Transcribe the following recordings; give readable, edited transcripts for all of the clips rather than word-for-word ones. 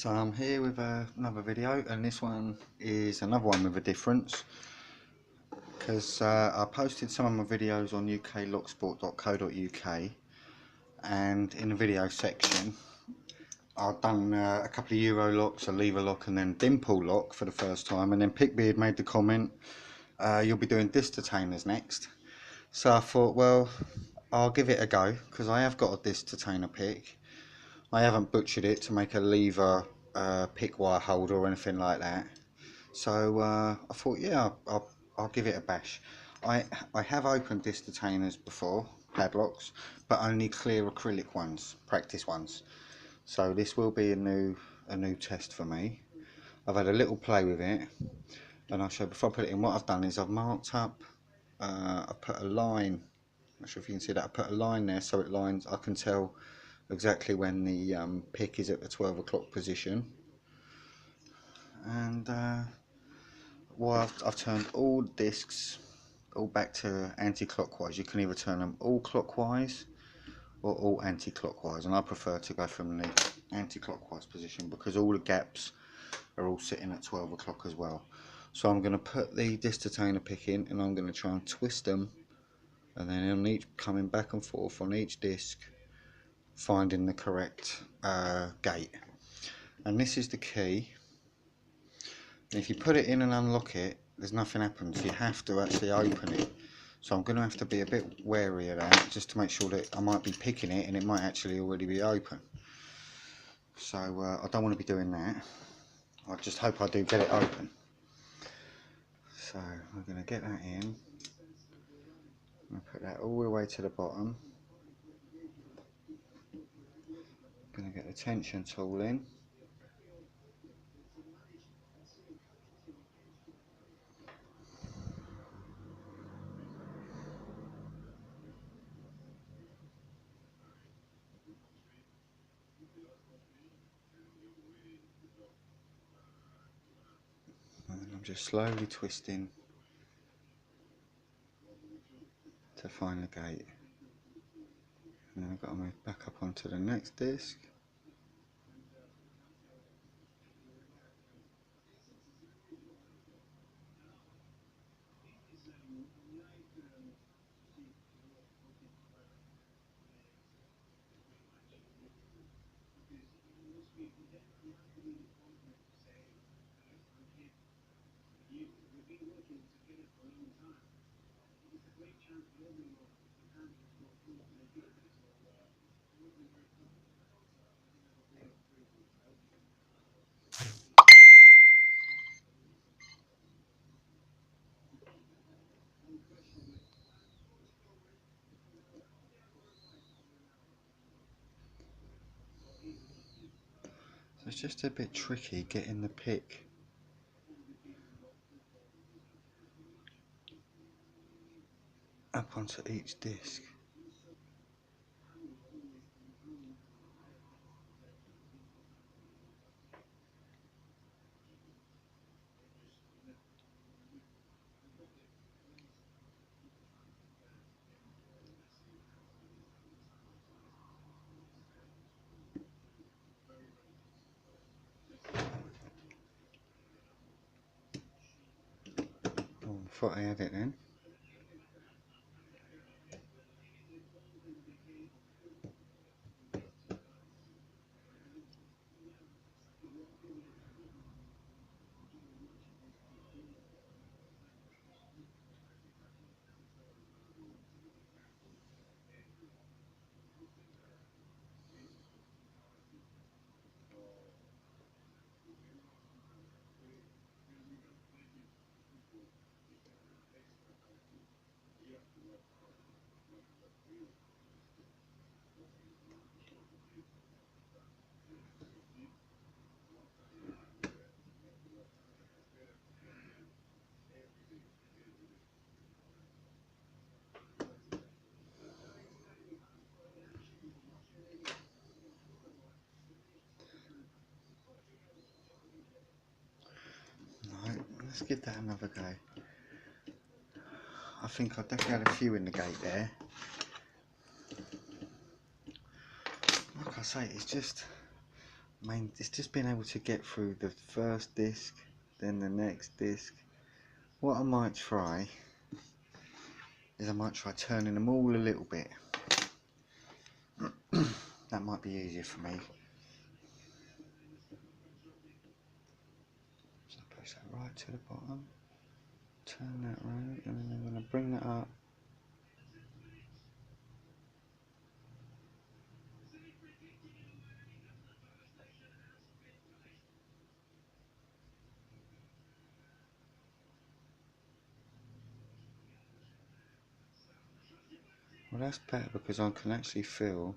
So I'm here with another video, and this one is another one with a difference, because I posted some of my videos on uklocksport.co.uk, and in the video section I've done a couple of Euro locks, a lever lock and then dimple lock for the first time, and then Pickbeard made the comment, you'll be doing disc detainers next. So I thought, well, I'll give it a go, because I have got a disc detainer pick. I haven't butchered it to make a lever pick wire holder or anything like that. So I thought, yeah, I'll give it a bash. I have opened disc detainers before, padlocks, but only clear acrylic ones, practice ones. So this will be a new test for me. I've had a little play with it, and I'll show before I put it in. What I've done is I've marked up. I put a line. Not sure if you can see that. I put a line there so it lines. I can tell exactly when the pick is at the 12 o'clock position. And well, I've turned all discs all back to anti-clockwise. You can either turn them all clockwise or all anti-clockwise, and I prefer to go from the anti-clockwise position because all the gaps are all sitting at 12 o'clock as well. So I'm going to put the disc detainer pick in, and I'm going to try and twist them, and then on each, coming back and forth on each disc, finding the correct gate. And this is the key. And if you put it in and unlock it, there's nothing happens. You have to actually open it. So I'm going to have to be a bit wary of that, just to make sure that I might be picking it and it might actually already be open. So I don't want to be doing that. I just hope I do get it open. So we're going to get that in. I'm going to put that all the way to the bottom. I'm going to get the tension tool in. And then I'm just slowly twisting to find the gate. And then I've got to move back up onto the next disc. So it's just a bit tricky getting the pick up onto each disc. Oh, I thought I had it then. Right, let's give that another go. I think I definitely had a few in the gate there. Like I say, it's just I mean, it's just being able to get through the first disc, then the next disc. What I might try is I might try turning them all a little bit. That might be easier for me. So I push that right to the bottom, turn that round, and then I'm going to bring that up. Well, that's better because I can actually feel.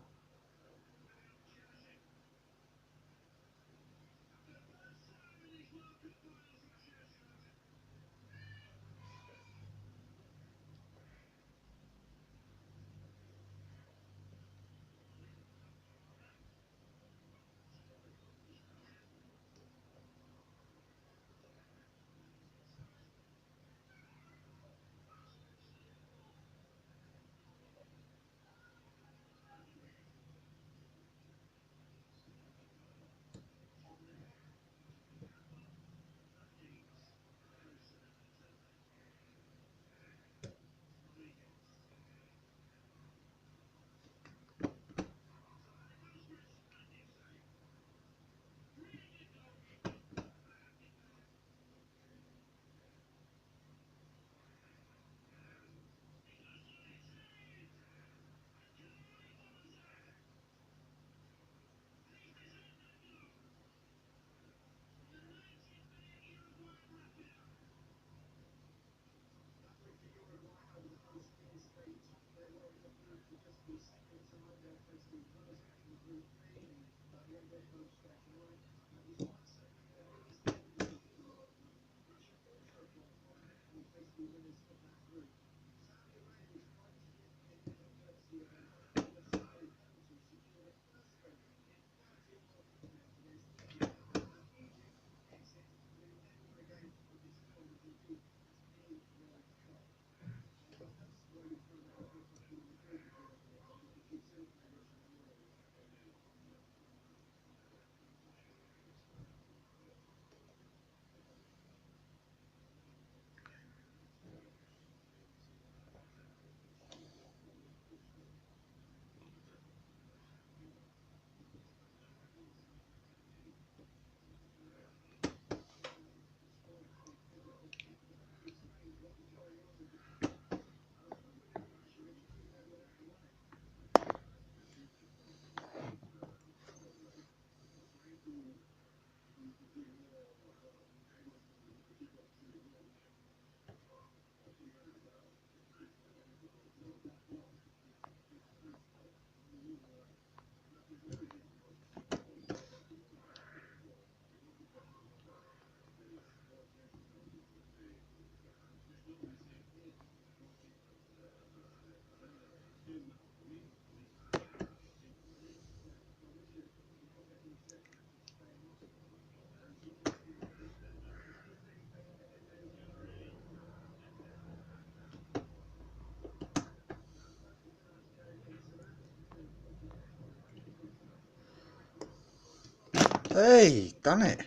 Hey, done it.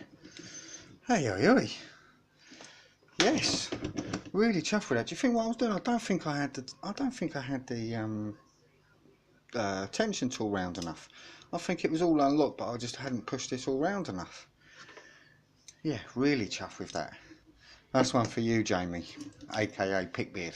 Hey, oi, oi. Yes, really chuffed with that. Do you think what I was doing? I don't think I had the tension tool round enough. I think it was all unlocked, but I just hadn't pushed it all round enough. Yeah, really chuffed with that. That's one for you, Jamie, aka Pickbeard.